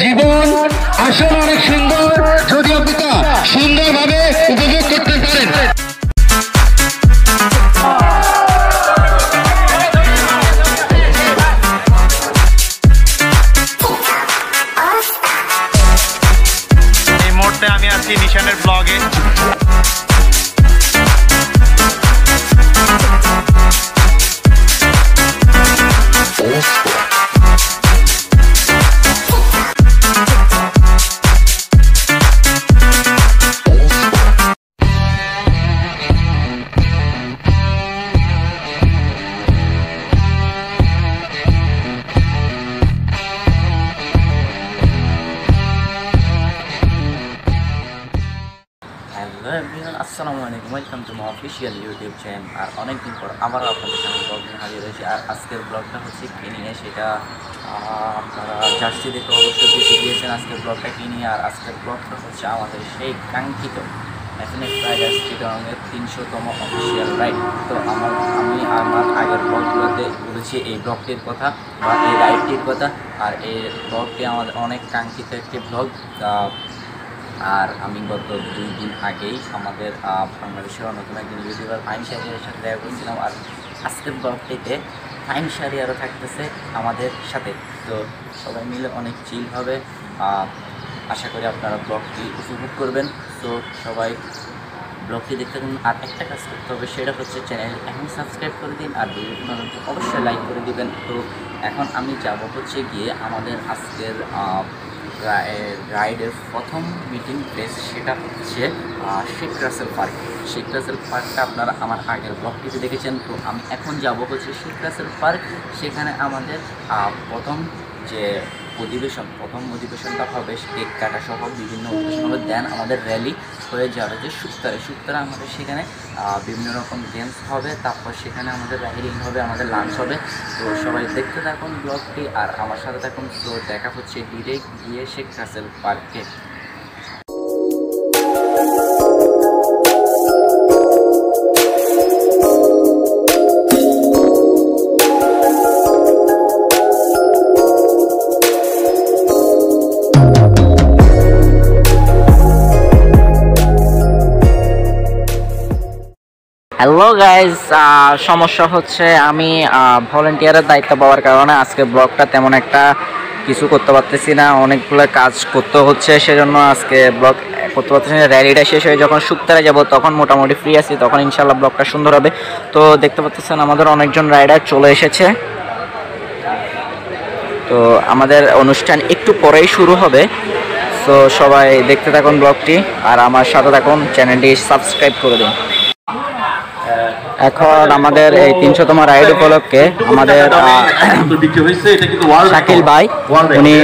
জীবন আসলে অনেক সুন্দর যদি আপনি তা সুন্দরভাবে উপভোগ করতে পারেন। এই মুহূর্তে আমি আছি নিশানের ব্লগে। আসসালামু আলাইকুম, welcome to my official YouTube channel. আর অনেকদিন পর আবারও আপনাদের সামনে ব্লগ নিয়ে হাজির হয়েছে। আর আজকের ব্লগটা হচ্ছে কী নিয়ে সেটা আপনারা জার্সি দেখে অবশ্যই বুঝে গিয়েছেন আজকের ব্লগটা কী নিয়ে। আর আজকের ব্লগটা হচ্ছে আমাদের সেই কাঙ্ক্ষিত এফএনএফ রাইডার্স চিটাগংয়ের 300তম অফিসিয়াল রাইড। তো আমি আমার আগের ব্লগগুলোতে বলেছি এই ব্লগটির কথা বা এই রাইডটির কথা। আর এই ব্লগটি আমাদের অনেক কাঙ্ক্ষিত একটি ব্লগ। আর আমি গত 2 দিন আগেই আমাদের বাংলাদেশের নতুন একজন ইউটিউবার ফাহিম শাহরিয়ারের সাথে দেখা করেছিলাম। আর আজকের ব্লগটিতে ফাহিম শাহরিয়ারও থাকতেছে আমাদের সাথে। তো সবাই মিলে অনেক চিল হবে। আশা করি আপনারা ব্লগটি উপভোগ করবেন। তো সবাই ব্লগটি দেখতে থাকুন। আর একটা কাজ করতে হবে, সেটা হচ্ছে চ্যানেল এখন সাবস্ক্রাইব করে দিন আর ভিডিওটি ভালো লাগলে অবশ্যই লাইক করে দিবেন। তো এখন আমি যাব হচ্ছে গিয়ে আমাদের আজকের রাইডের প্রথম মিটিং প্লেস, সেটা হচ্ছে শেখ রাসেল পার্ক। শেখ রাসেল পার্কটা আপনারা আমার আগের ব্লগটিতে দেখেছেন। তো আমি এখন যাব হচ্ছে শেখ রাসেল পার্ক। সেখানে আমাদের প্রথম অধিবেশনটা হবে কেক কাটা সহ বিভিন্ন অধিবেশন হবে। দেন আমাদের র্যালি হয়ে যাবে যে শুক্তারে আমাদের সেখানে বিভিন্ন রকম গেমস হবে। তারপর সেখানে আমাদের রাইডিং হবে, আমাদের লাঞ্চ হবে। তো সবাই দেখতে থাকুন ব্লগটি আর আমার সাথে থাকুন। তো দেখা হচ্ছে ডিরেক্ট গিয়ে শেখ রাসেল পার্কে। হ্যালো গাইজ, সমস্যা হচ্ছে আমি ভলেন্টিয়ারের দায়িত্ব পাওয়ার কারণে আজকে ব্লগটা তেমন একটা কিছু করতে পারতেছি না। অনেকগুলো কাজ করতে হচ্ছে, সেজন্য আজকে ব্লগ করতে পারতেছি না। র্যালিটা শেষ হয়ে যখন শুক্তারে যাব তখন মোটামুটি ফ্রি আছি, তখন ইনশাল্লাহ ব্লগটা সুন্দর হবে। তো দেখতে পাচ্ছেন আমাদের অনেকজন রাইডার চলে এসেছে। তো আমাদের অনুষ্ঠান একটু পরেই শুরু হবে। তো সবাই দেখতে থাকুন ব্লগটি আর আমার সাথে থাকুন, চ্যানেলটি সাবস্ক্রাইব করে দিন। এখন আমাদের এই 300তম রাইড উপলক্ষে আমাদের শাকিল ভাই, উনি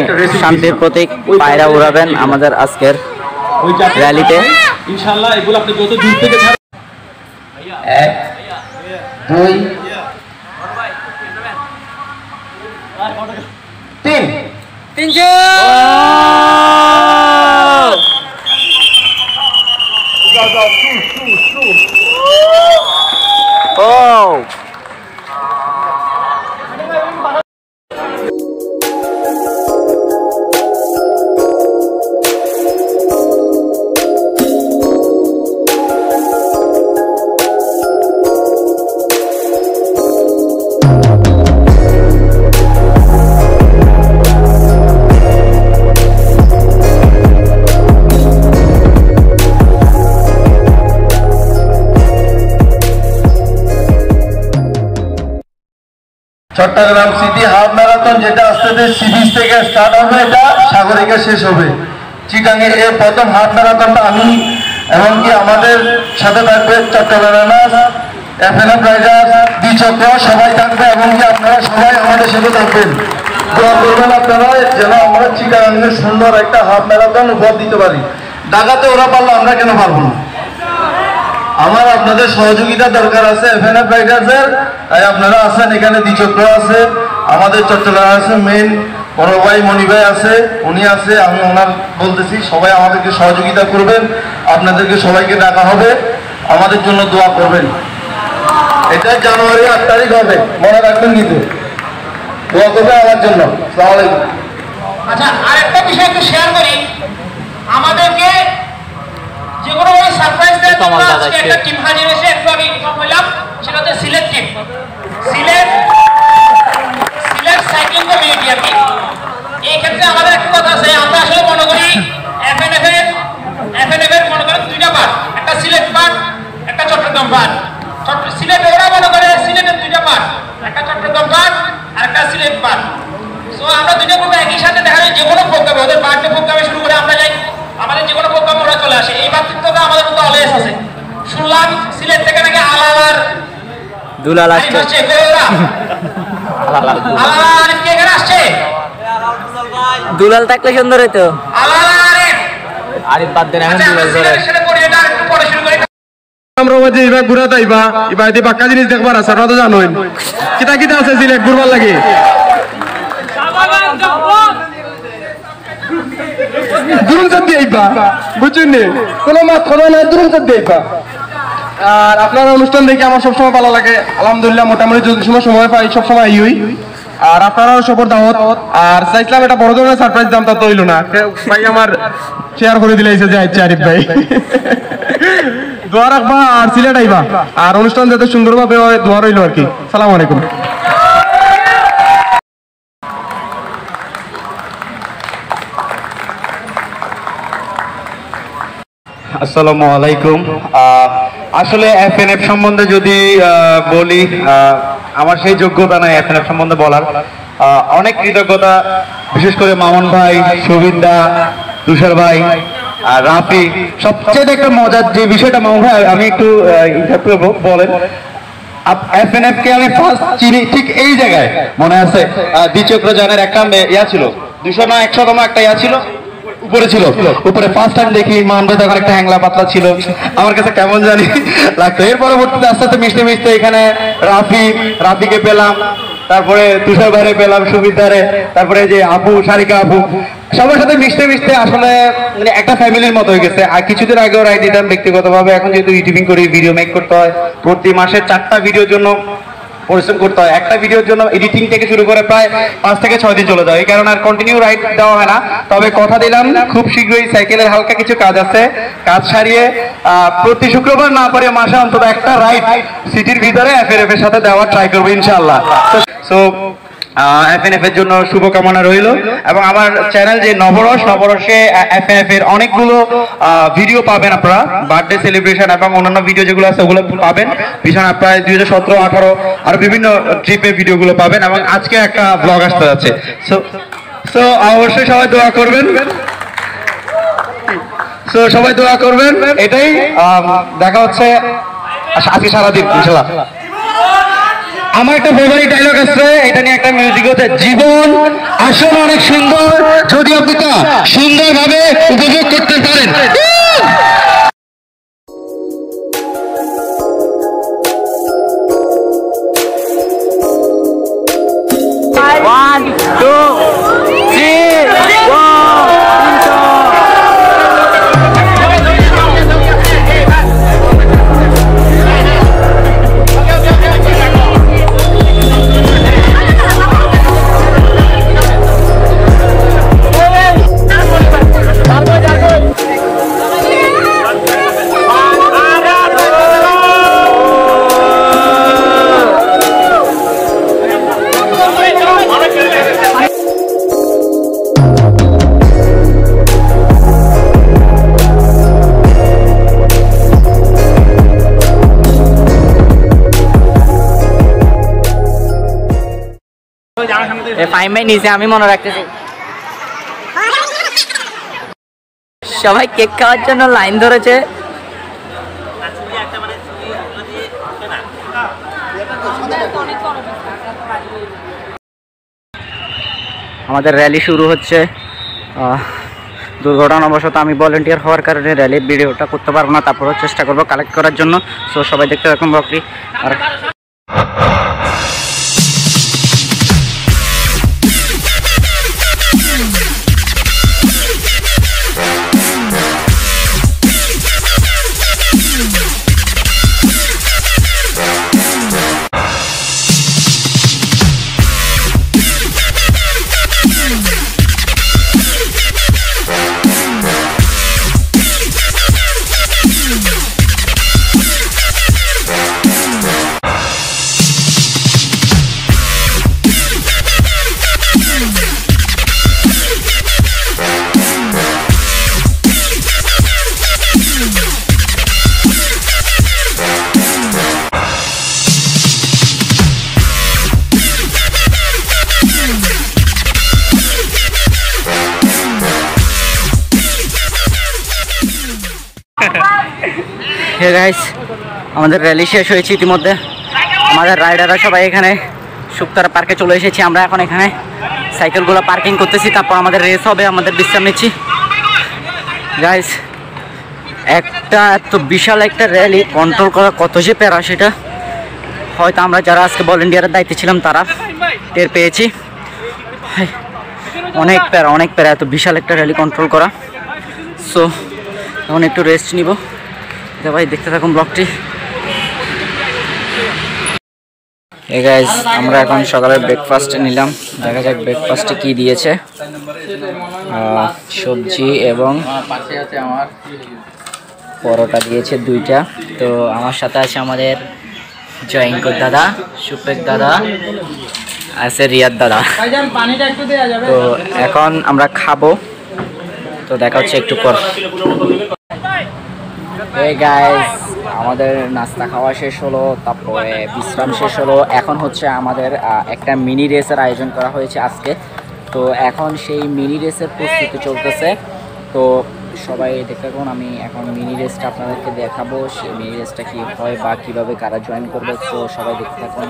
শান্তির প্রতীক পায়রা উড়াবেন আমাদের আজকের র্যালিতে। ইনশাআল্লাহ এগুলো আপনি যত দূর থেকে 1 2 3 300 Oh! Chittagong city half marathon যেটা আস্তে সি বিচ থেকে স্টার্ট হবে, এটা সাগরিকা শেষ হবে। চিটাঙ্গে এর প্রথম হাফ ম্যারাথনটা আমি এমনকি আমাদের সাথে থাকবে চট্টগ্রাম এফএনএফ রাইডার্স দ্বিচক্র সবাই থাকবে, এমনকি আপনারা সবাই আমাদের সাথে থাকবেন। দোয়া করবেন আপনারা যেন আমরা চিটাঙ্গের সুন্দর একটা হাফ ম্যারাথন উপহার দিতে পারি। ঢাকাতে ওরা পারলো, আমরা কেন পারবো না? আমার আপনাদের সহযোগিতা দরকার আছে এফএনএফ রাইডার্সের। তাই আপনারা আছেন, এখানে দ্বিচক্র আছে, আমাদের চট্টগ্রাম আছে, মেইন বড় ভাই মনি ভাই আছে, উনি আছে, আমি ওনার বলতেছি সবাই আমাদেরকে সহযোগিতা করবেন। আপনাদেরকে সবাইকে ডাকা হবে, আমাদের জন্য দোয়া করবেন। এটা জানুয়ারি 8 তারিখ হবে, মনে রাখবেন কিন্তু দোয়া করবেন আমার জন্য। আসসালামু আলাইকুম। আচ্ছা, আরেকটা বিষয় একটু শেয়ার করি, আমাদেরকে যে কোনো সারপ্রাইজ দেওয়ার জন্য আজকে একটা টিম হাজির হয়েছে, একটু আমি ইনফর্ম হলাম, সেটা হচ্ছে Sylhet team, Sylhet cycling community আর কি। এই ক্ষেত্রে আমাদের একটা কথা আছে, আমরা আসলে মনে করি এফএনএফ এর মনে করেন দুইটা পার্ট, একটা সিলেট পার্ট, একটা চট্টগ্রাম পার্ট। সিলেট ওরা মনে করে সিলেটের দুইটা পার্ট, একটা চট্টগ্রাম পার্ট আর একটা সিলেট পার্ট। সো আমরা দুইটা গ্রুপ একই সাথে দেখা যায় যে কোনো প্রোগ্রামে, ওদের বার্থডে প্রোগ্রামে শুরু করে আমরা যাই, আমাদের যে কোনো প্রোগ্রামে ওরা চলে আসে। এই ভাতৃত্বটা আমাদের মধ্যে অলওয়েজ আছে। শুনলাম সিলেট থেকে নাকি আলালার দুলাল আসছে, আলালার কে এখানে আসছে? দুলাল থাকলে সুন্দর হইতো। আলালার আরিফ বাদ দেন, এখন দুলাল ধরে। সেটা পরে এটা একটু পরে শুরু করি। আমরা যে এবার ঘুরা তাইবা এবার যে বাক্কা জিনিস দেখবার আছে আপনারা তো জানোই কিতা কিতা আছে সিলেট ঘুরবার লাগে। দুরুন সাথে আইবা বুঝছেন নি, কোনো মাত কোনো না দুরুন সাথে আইবা। আর আপনার অনুষ্ঠান দেখে আমার সবসময় ভালো লাগে, আলহামদুলিল্লাহ মোটামুটি যদি সময় পাই সবসময় আইই। আর আপনারাও সবর দাওয়াত, আর চাইছিলাম এটা বড় ধরনের সারপ্রাইজ দাম, তা তো হইল না, ভাই আমার শেয়ার করে দিলাইছে যে আচ্ছা আরিফ ভাই দোয়া রাখবা আর সিলেট আইবা, আর অনুষ্ঠান যাতে সুন্দরভাবে হয় দোয়া রইল আর কি। সালাম আলাইকুম। আসসালামু আলাইকুম। আসলে এফএনএফ সম্বন্ধে যদি বলি, আমার সেই যোগ্যতা নাই এফএনএফ সম্বন্ধে বলার। অনেক কৃতজ্ঞতা, বিশেষ করে মামুন ভাই, সুবিন্দা, তুষার ভাই আর রাফি। সবচেয়ে একটা মজার যে বিষয়টা, মামুন ভাই আমি একটু বলেন, এফএনএফ কে আমি ফার্স্ট চিনি ঠিক এই জায়গায় মনে আছে, দ্বিচক্রযানের একটা ইয়া ছিল, 200 না 100তম একটা ইয়া ছিল, উপরে ছিল, উপরে ফার্স্ট টাইম দেখি মানবে তখন একটা হ্যাংলা পাতলা ছিল, আমার কাছে কেমন জানি লাগতো। এর পরবর্তীতে আস্তে আস্তে মিশতে মিশতে এখানে রাফিকে পেলাম, তারপরে তুষার ভাইরে পেলাম, সুবিধারে, তারপরে যে আপু সারিকা আপু, সবার সাথে মিশতে মিশতে আসলে মানে একটা ফ্যামিলির মতো হয়ে গেছে। আর কিছুদিন আগেও রায় দিতাম ব্যক্তিগতভাবে, এখন যেহেতু ইউটিউবিং করি, ভিডিও মেক করতে হয়, প্রতি মাসে 4টা ভিডিওর জন্য পরিশ্রম করতে হয়। একটা ভিডিওর জন্য এডিটিং থেকে শুরু করে প্রায় 5 থেকে 6 দিন চলে যায়, এই কারণে আর কন্টিনিউ রাইড দেওয়া হয় না। তবে কথা দিলাম খুব শীঘ্রই সাইকেলের হালকা কিছু কাজ আছে, কাজ সারিয়ে প্রতি শুক্রবার না পারে মাসে অন্তত একটা রাইড সিটির ভিতরে এফএনএফ এর সাথে দেওয়ার ট্রাই করবো ইনশাআল্লাহ। সো এফএনএফ এর জন্য শুভকামনা রইল। এবং আমার চ্যানেল যে নবরসে এফএনএফ এর অনেকগুলো ভিডিও পাবেন আপনারা, বার্থডে সেলিব্রেশন এবং অন্যান্য ভিডিও যেগুলো আছে ওগুলো পাবেন। পিছনে প্রায় 2017, 18 আর বিভিন্ন ট্রিপের ভিডিওগুলো পাবেন, এবং আজকে একটা ব্লগ আসতে যাচ্ছে। সো অবশ্যই সবাই দোয়া করবেন, সবাই দোয়া করবেন। এটাই, দেখা হচ্ছে আজকে সারাদিন ইনশাআল্লাহ। আমার একটা ফেভারিট ডায়লগ আছে, এটা নিয়ে একটা মিউজিক হচ্ছে, জীবন আসলে অনেক সুন্দর যদি আপনি তা সুন্দরভাবে উপভোগ করতে পারেন। নিচে আমি মনে রাখতেছি, সবাই কেক খাওয়ার জন্য লাইন ধরেছে। আমাদের র্যালি শুরু হচ্ছে। দুর্ঘটনাবশত আমি ভলেন্টিয়ার হওয়ার কারণে র্যালির ভিডিওটা করতে পারবো না, তারপরেও চেষ্টা করবো কালেক্ট করার জন্য। সো সবাই দেখতে থাকুন ব্লগটি। আর যে গাইস আমাদের র্যালি শেষ হয়েছে ইতিমধ্যে, আমাদের রাইডাররা সবাই এখানে শুকতারা পার্কে চলে এসেছি। আমরা এখন এখানে সাইকেলগুলো পার্কিং করতেছি, তারপর আমাদের রেস হবে, আমাদের বিশ্রাম নিচ্ছি। গাইস একটা এত বিশাল একটা র্যালি কন্ট্রোল করা কত যে প্যারা, সেটা হয়তো আমরা যারা আজকে ভলেন্টিয়ারের দায়িত্বে ছিলাম তারা টের পেয়েছি। অনেক প্যারা এত বিশাল একটা র্যালি কন্ট্রোল করা। সো এখন একটু রেস্ট নিব। ভাই দেখতে থাকুন ব্লগটি। এই গাইস আমরা এখন সকালের ব্রেকফাস্ট নিলাম, দেখা যাক ব্রেকফাস্টে কি দিয়েছে। সবজি এবং পরোটা দিয়েছে 2টা। তো আমার সাথে আছে আমাদের জয়ঙ্কর দাদা, সুপেক দাদা, আছে রিয়াদ দাদা। তো এখন আমরা খাবো, তো দেখা হচ্ছে একটু পর। এই গাইস আমাদের নাস্তা খাওয়া শেষ হলো, তারপরে বিশ্রাম শেষ হলো। এখন হচ্ছে আমাদের একটা মিনি রেসের আয়োজন করা হয়েছে আজকে। তো এখন সেই মিনি রেসের প্রস্তুতি চলতেছে। তো সবাই দেখতে থাকুন, আমি এখন মিনি রেসটা আপনাদেরকে দেখাবো, সেই মিনি রেসটা কী হয় বা কীভাবে কারা জয়েন করবে। তো সবাই দেখতে থাকুন।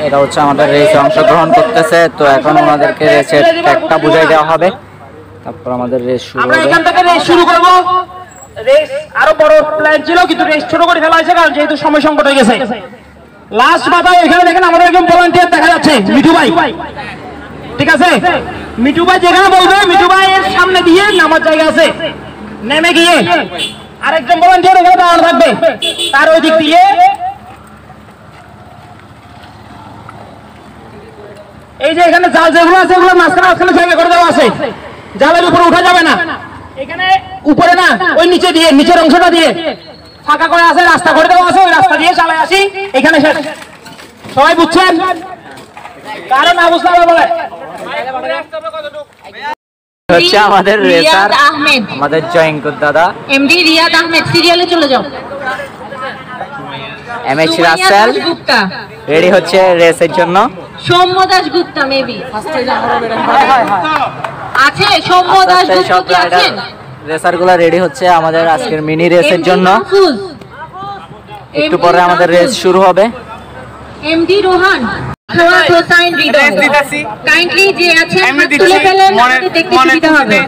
এরা হচ্ছে আমাদের রেসে অংশগ্রহণ করতেছে। তো এখন ওনাদেরকে রেসের ট্র্যাকটা বুঝাই দেওয়া হবে, তারপর আমাদের রেস শুরু হবে। এখান থেকে রেস শুরু করব। রেস আরো বড় প্ল্যান ছিল, কিন্তু রেস ছোট করে ফেলা হয়েছে কারণ যেহেতু সময় সংকট হয়ে গেছে। লাস্ট বাতায় এখানে দেখেন আমাদের একজন ভলান্টিয়ার দেখা যাচ্ছে, মিঠু ভাই। ঠিক আছে, মিঠু ভাই যেখানে বলবে, মিঠু ভাই এর সামনে দিয়ে নামার জায়গা আছে, নেমে গিয়ে আরেকজন ভলান্টিয়ার এখানে দাঁড়ানো থাকবে, তার ওই দিক দিয়ে এই যে এখানে জাল যেগুলো আছে এগুলো মাঝখানে জায়গা করে দেওয়া আছে, জালের উপরে উঠা যাবে না। এখানে উপরে না, ওই নিচে দিয়ে, নিচের অংশটা দিয়ে ফাঁকা করে আছে, রাস্তা করে দেওয়া আছে, ওই রাস্তা দিয়ে চালায় আসি, এখানে শেষ। সবাই বুঝছেন? কারণ না বুঝতে হবে বলে হচ্ছে আমাদের রেসার আমাদের জয়ঙ্কর দাদা, এমডি রিয়াদ আহমেদ। সিরিয়ালে চলে যাও। এমএচ রাসেল রেডি হচ্ছে রেসের জন্য। সৌম্য দাস গুপ্তা মেবি আছে, সৌম্য দাস গুপ্তা কি আছেন? রেসারগুলো রেডি হচ্ছে আমাদের আজকের মিনি রেসের জন্য। একটু পরে আমাদের রেস শুরু হবে। এমডি রোহান, সোহাগ হোসাইন হৃদয়, কাইন্ডলি যে আছেন তুলে ফেলেন, আমাদের দেখতে সুবিধা হবে।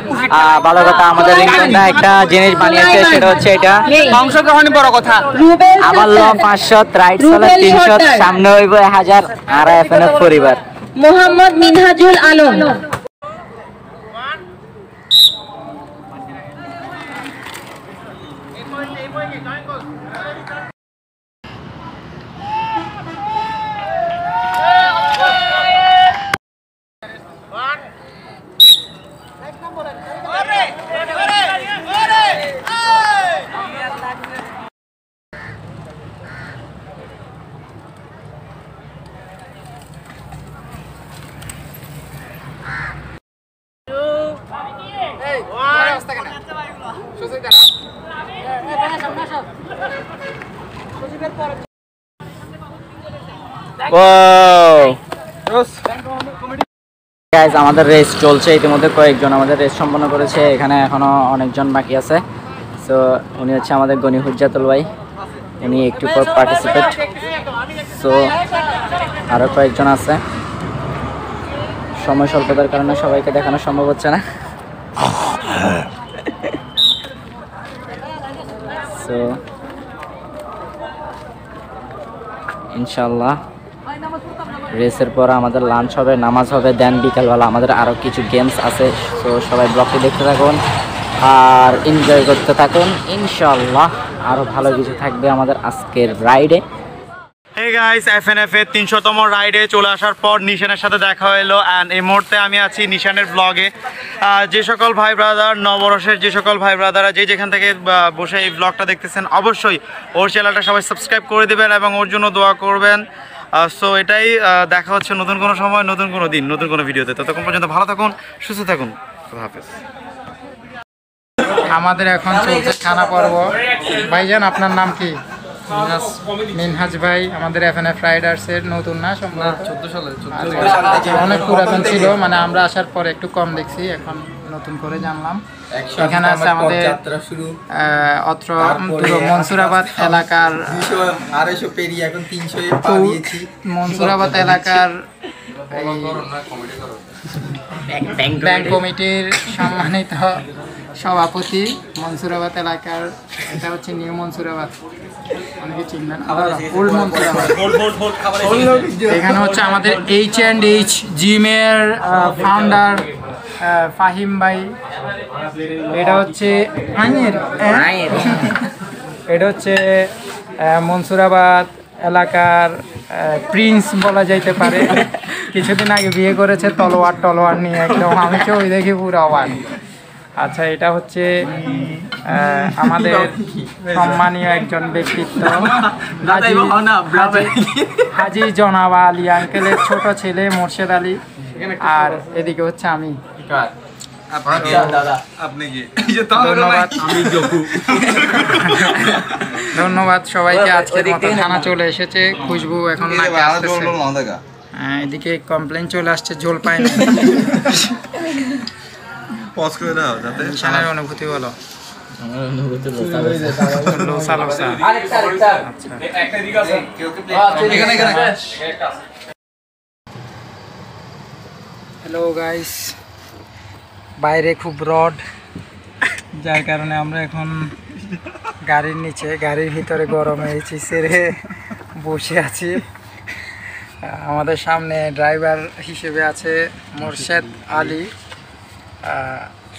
ভালো কথা, আমাদের রিংটনটা একটা জিনিস বানিয়েছে, সেটা হচ্ছে এটা অংশগ্রহণই বড় কথা। রুবেল আমার ল 500 রাইট চলে 300, সামনে হইব 1000 আর এফএনএফ পরিবার। মোহাম্মদ মিনহাজুল আলম, গাইস আমাদের রেস চলছে, ইতিমধ্যে কয়েকজন আমাদের রেস সম্পন্ন করেছে, এখানে এখনো অনেকজন বাকি আছে। সো উনি হচ্ছে আমাদের গনি হুজ্জাতুল ভাই, উনি একটু পর পার্টিসিপেট। সো আরো কয়েকজন আছে, সময় স্বল্পতার কারণে সবাইকে দেখানো সম্ভব হচ্ছে না। সো ইনশাল্লাহ রেসের পর আমাদের লাঞ্চ হবে, নামাজ হবে, দেন বিকালবেলা আমাদের আরও কিছু গেমস আছে। সো সবাই ব্লগটি দেখতে থাকুন আর এনজয় করতে থাকুন, ইনশাল্লাহ আরও ভালো কিছু থাকবে আমাদের আজকের রাইডে। হে গাইস, এফএনএফ এর 300তম রাইডে চলে আসার পর নিশানের সাথে দেখা হলো। অ্যান্ড এই মুহূর্তে আমি আছি নিশানের ব্লগে। যে সকল ভাই ব্রাদার, নববর্ষের যে সকল ভাই ব্রাদাররা যে যেখান থেকে বসে এই ব্লগটা দেখতেছেন, অবশ্যই ওর চ্যানেলটা সবাই সাবস্ক্রাইব করে দেবেন এবং ওর জন্য দোয়া করবেন। সো এটাই, দেখা হচ্ছে নতুন কোনো সময়, নতুন কোনো দিন, নতুন কোনো ভিডিওতে। ততক্ষণ পর্যন্ত ভালো থাকুন, সুস্থ থাকুন, খুদা হাফেজ। আমাদের এখন চলছে খানা পর্ব। ভাইজান আপনার নাম কি? মিনহাজ ভাই আমাদের এফএনএফ রাইডার্সের নতুন না, সম্ভবত 14 সালে অনেক পুরাতন ছিল, মানে আমরা আসার পরে একটু কম দেখছি, এখন নতুন করে জানলাম। এখানে আছে আমাদের অত্র পুরো মনসুরাবাদ এলাকার মনসুরাবাদ এলাকার ব্যাংক কমিটির সম্মানিত সভাপতি মনসুরাবাদ এলাকার। এটা হচ্ছে নিউ মনসুরাবাদ, অনেকে চিনবেন, ওল্ড মনসুরাবাদ। এখানে হচ্ছে আমাদের H&H জিমের ফাউন্ডার ফাহিম ভাই। এটা হচ্ছে এটা হচ্ছে মনসুরাবাদ এলাকার প্রিন্স বলা যাইতে পারে। কিছুদিন আগে বিয়ে করেছে তলোয়ার নিয়ে, একদম আমি তো ওই দেখি পুরো অবাক। আচ্ছা, এটা হচ্ছে আমাদের সম্মানীয় একজন ব্যক্তিত্ব হাজি জনাব আলী আঙ্কেলের ছোট ছেলে মোর্শেদ আলী। আর এদিকে হচ্ছে আমি। ধন্যবাদ সবাইকে। আজকের মতো খানা চলে এসেছে, খুশবু এখন নাকে আসতেছে। এদিকে কমপ্লেন চলে আসছে, ঝোল পায় না। নিশানের অনুভূতি বলো। হ্যালো গাইস, বাইরে খুব রড, যার কারণে আমরা এখন গাড়ির নিচে, গাড়ির ভিতরে গরমে এসি ছেড়ে বসে আছি। আমাদের সামনে ড্রাইভার হিসেবে আছে মোর্শেদ আলী,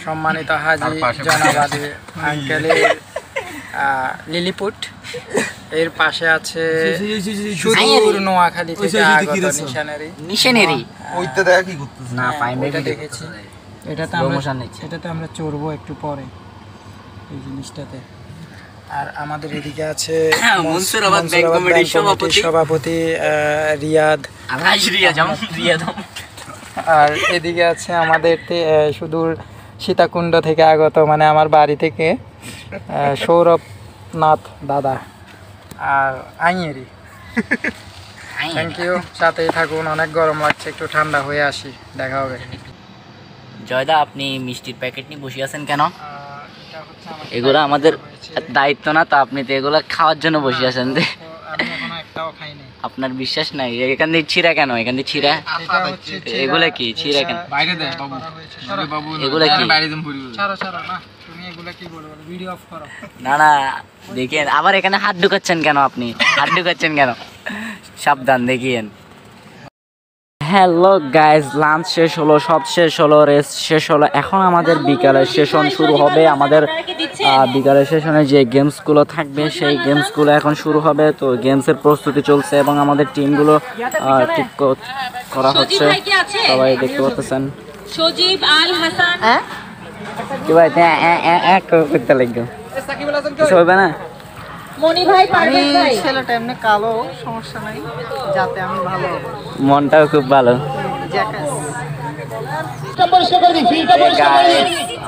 সম্মানিত হাজি জনাব আলী আঙ্কেলের লিলিপুট। এর পাশে আছে সুদূর নোয়াখালী থেকে আগত মিশনারি। দেখেছি এটাতে আমরা চড়বো একটু পরে এই জিনিসটাতে। আর আমাদের এদিকে আছে মনসুরাবাদ ব্যাংক কমিটির সভাপতি রিয়াদ। আর এদিকে আছে আমাদের সুদূর সীতাকুণ্ড থেকে আগত, মানে আমার বাড়ি থেকে সৌরভনাথ দাদা আর আইয়েরি। থ্যাংক ইউ, সাথেই থাকুন। অনেক গরম লাগছে, একটু ঠান্ডা হয়ে আসি, দেখা হবে। জয়দা, আপনি মিষ্টির প্যাকেট নিয়ে বসে আছেন কেন? এগুলো আমাদের দায়িত্ব না তো, আপনি তো এগুলো খাওয়ার জন্য বসে আছেন। আপনার বিশ্বাস নাই? এখান দিয়ে ছিঁড়া কেন? এখান দিয়ে ছিঁড়া এগুলো কি? ছিঁড়া কেন? এগুলো কি? না না, দেখেন আবার এখানে হাত ঢুকাচ্ছেন কেন? আপনি হাত ঢুকাচ্ছেন কেন? সাবধান, দেখিয়েন। হ্যালো গাইজ, লাঞ্চ শেষ হলো, সব শেষ হলো, রেস্ট শেষ হলো। এখন আমাদের বিকালের সেশন শুরু হবে। আমাদের বিকালের সেশনে যে গেমসগুলো থাকবে সেই গেমসগুলো এখন শুরু হবে। তো গেমসের প্রস্তুতি চলছে এবং আমাদের টিমগুলো ঠিক করা হচ্ছে। সবাই দেখতে পাচ্ছেন। সজীব আল হাসান কি ভাই করতে লাগবে, কিছু হবে না? মনি ভাই, ছেলেটা এমনি কালো, সমস্যা নাই, যাতে আমি ভালো হব। মনটাও খুব ভালো।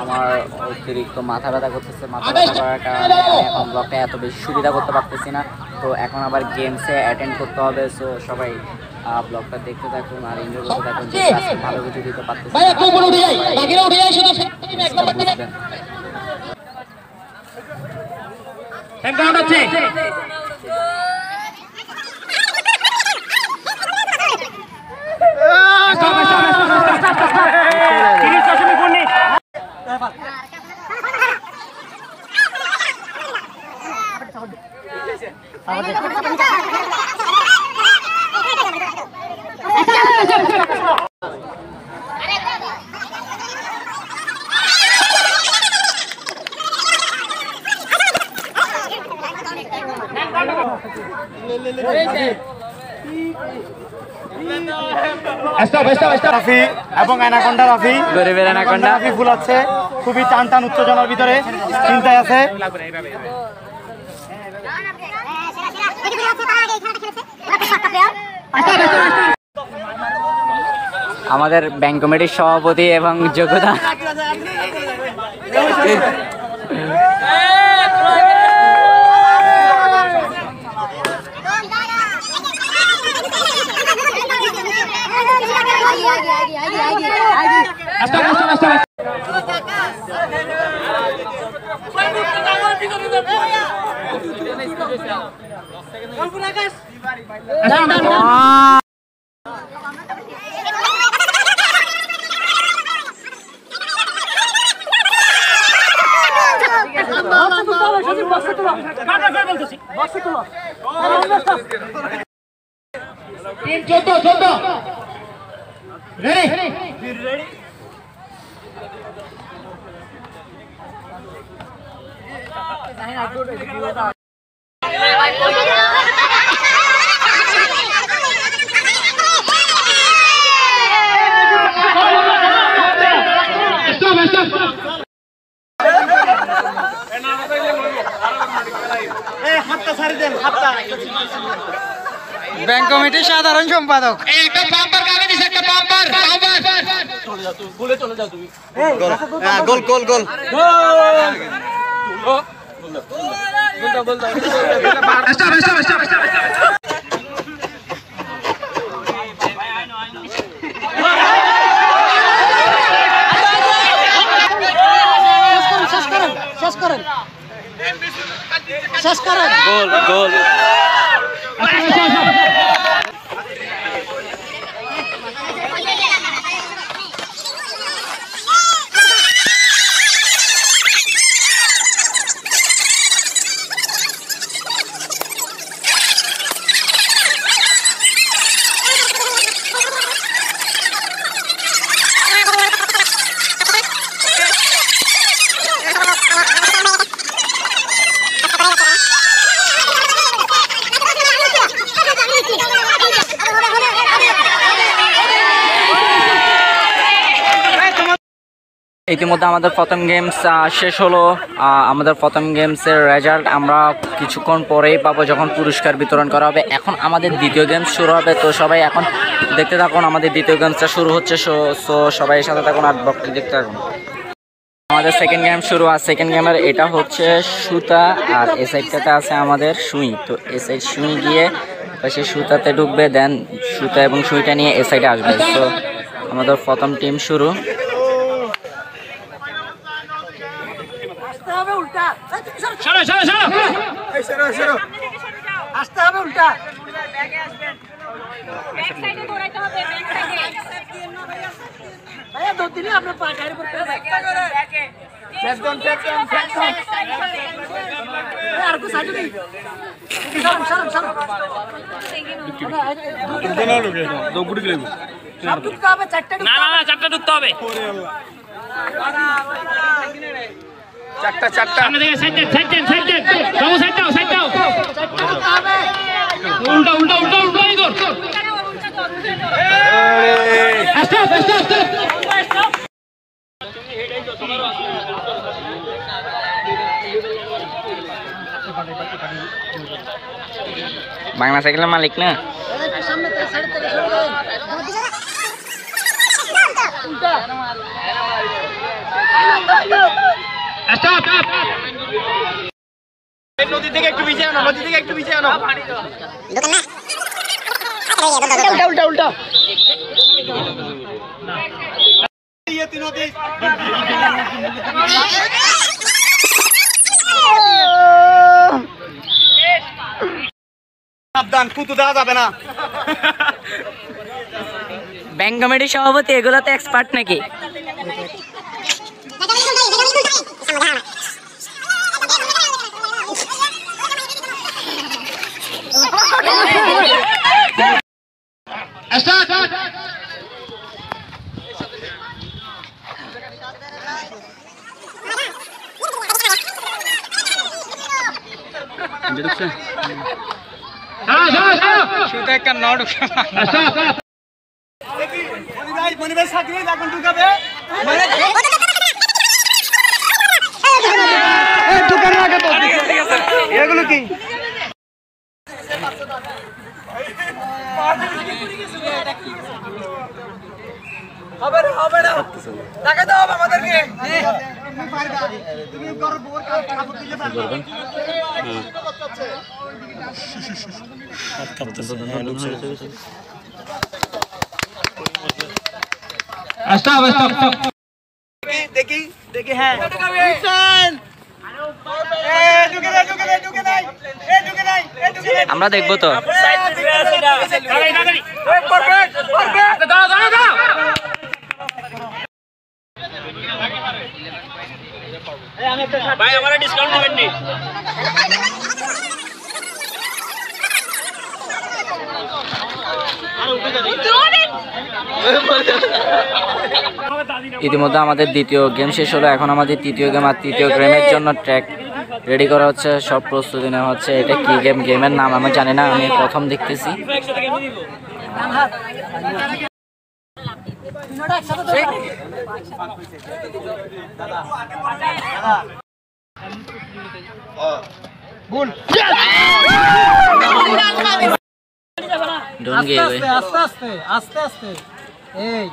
আমার অতিরিক্ত মাথা ব্যথা করতেছে, মাথা ব্যথা করার কারণে এখন ব্লগটা এত বেশি সুবিধা করতে পারতেছি না। তো এখন আবার গেমসে অ্যাটেন্ড করতে হবে। সো সবাই ব্লগটা দেখতে থাকুন আর এনজয় করতে থাকুন। ভালো কিছু দিতে পারতেছি এবং অ্যানাকোন্ডা রাফি, গরিবের অ্যানাকোন্ডা রাফি ফুল আছে, খুবই টান টান উত্তেজনার ভিতরে চিন্তায় আছে। আমাদের ব্যাংক কমিটির সভাপতি এবং যোগ্যতা ব্যাংক কমিটির সাধারণ সম্পাদক গোল গোল গোল গোল গোল ইতিমধ্যে আমাদের প্রথম গেমস শেষ হলো। আমাদের প্রথম গেমসের রেজাল্ট আমরা কিছুক্ষণ পরেই পাবো যখন পুরস্কার বিতরণ করা হবে। এখন আমাদের দ্বিতীয় গেমস শুরু হবে, তো সবাই এখন দেখতে থাকুন। আমাদের দ্বিতীয় গেমসটা শুরু হচ্ছে, সো সবাই সাথে থাকুন আর ব্লগটি দেখতে থাকুন। আমাদের সেকেন্ড গেম শুরু, আর সেকেন্ড গেমের এটা হচ্ছে সুতা, আর এই সাইডটাতে আছে আমাদের সুই। তো এই সাইড সুই গিয়ে সে সুতাতে ঢুকবে, দেন সুতা এবং সুইটা নিয়ে এই সাইডে আসবে। তো আমাদের প্রথম টিম শুরু। চারটা ঢুকতে হবে। সামনে থেকে সাইড দাও। উল্টা ইগর। বাংলা সাইকেলের মালিক না? নদী থেকে একটু পিছিয়ে আনো। উল্টা সাবধান, কুতু দেওয়া যাবে না। ব্যাংক কমিটির সভাপতি এগুলোতে এক্সপার্ট নাকি? এগুলো কি? দেখি হ্যাঁ ঢুকে নাই আমরা দেখবো তো। ভাই আমার ডিসকাউন্ট দিবেন নি? ইতিমধ্যে আমাদের দ্বিতীয় গেম শেষ হলো, এখন আমাদের তৃতীয় গেম আর তৃতীয় গেমের জন্য ট্র্যাক রেডি করা হচ্ছে, সব প্রস্তুতি নেওয়া হচ্ছে। এটা কি গেম, গেমের নাম আমি জানি না, আমি প্রথম দেখতেছি। Don't give away. আস্তে আস্তে এই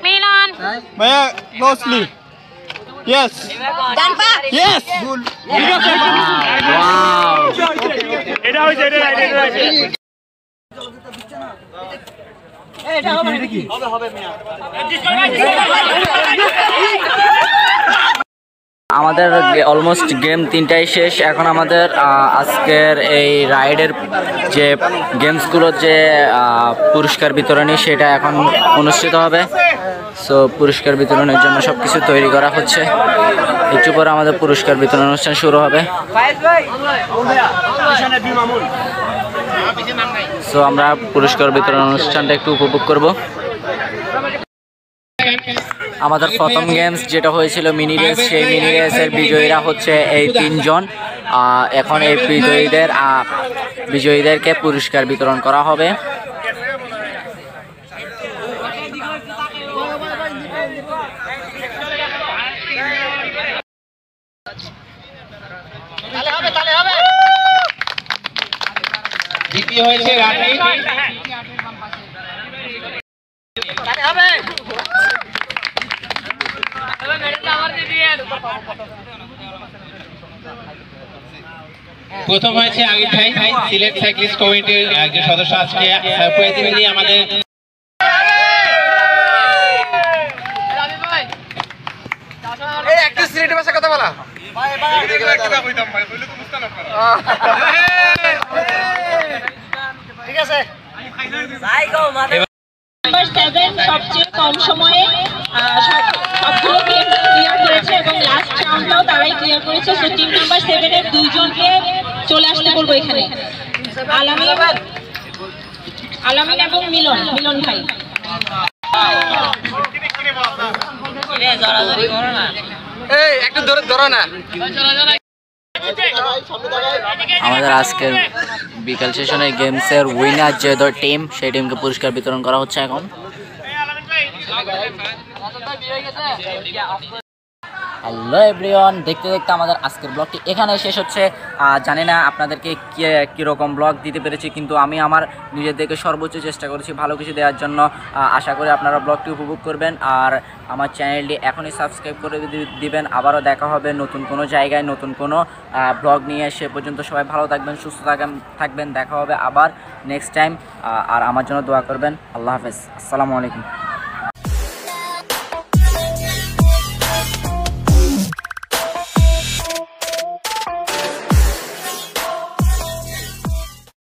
মিলন ভাইয়া ক্লোজলি ইয়েস জানপা ইয়েস এটা হইছে এটা রাইট আমাদের অলমোস্ট গেম তিনটাই শেষ। এখন আমাদের আজকের এই রাইডের যে গেমসগুলোর যে পুরস্কার বিতরণী সেটা এখন অনুষ্ঠিত হবে। সো পুরস্কার বিতরণের জন্য সব কিছু তৈরি করা হচ্ছে, একটু পরে আমাদের পুরস্কার বিতরণ অনুষ্ঠান শুরু হবে। সো আমরা পুরস্কার বিতরণ অনুষ্ঠানটা একটু উপভোগ করব। আমাদের প্রথম গেমস যেটা হয়েছিল মিনি রেস, সেই মিনি রেসের বিজয়ীরা হচ্ছে এই তিনজন। এখন এই বিজয়ীদেরকে পুরস্কার বিতরণ করা হবে। দ্বিতীয় হয়েছে রানী। প্রথম হয়েছে আগির ভাই, সিলেট সাইক্লিস্ট কমিটির একজন সদস্য। আজকে সারপ্রাইজ দিয়ে আমাদের একটু সিলেটের ভাষায় কথা বলা। ঠিক আছে। নাম্বার 7 সবচেয়ে কম সময়ে সবগুলো গেম ক্লিয়ার করেছে এবং লাস্ট রাউন্ডটাও তারাই ক্লিয়ার করেছে। সো টিম নাম্বার 7 এর দুইজনকে চলে আসতে বলবো এখানে, আলামিন এবং মিলন ভাই। এই একটু ধরো না। আমাদের আজকের বিকাল সেশনের গেমসের উইনার যে টিম, সেই টিমকে পুরস্কার বিতরণ করা হচ্ছে এখন। হ্যালো এভরিওয়ান, দেখতে দেখতে আমাদের আজকের ব্লগটি এখানে শেষ হচ্ছে। জানি না আপনাদেরকে কীরকম ব্লগ দিতে পেরেছি, কিন্তু আমি আমার নিজের থেকে সর্বোচ্চ চেষ্টা করেছি ভালো কিছু দেওয়ার জন্য। আশা করি আপনারা ব্লগটি উপভোগ করবেন আর আমার চ্যানেলটি এখনই সাবস্ক্রাইব করে দিবেন। আবারও দেখা হবে নতুন কোনো জায়গায় নতুন কোনো ব্লগ নিয়ে। সে পর্যন্ত সবাই ভালো থাকবেন, সুস্থ থাকবেন। দেখা হবে আবার নেক্সট টাইম। আর আমার জন্য দোয়া করবেন। আল্লাহ হাফেজ, আসসালামু আলাইকুম।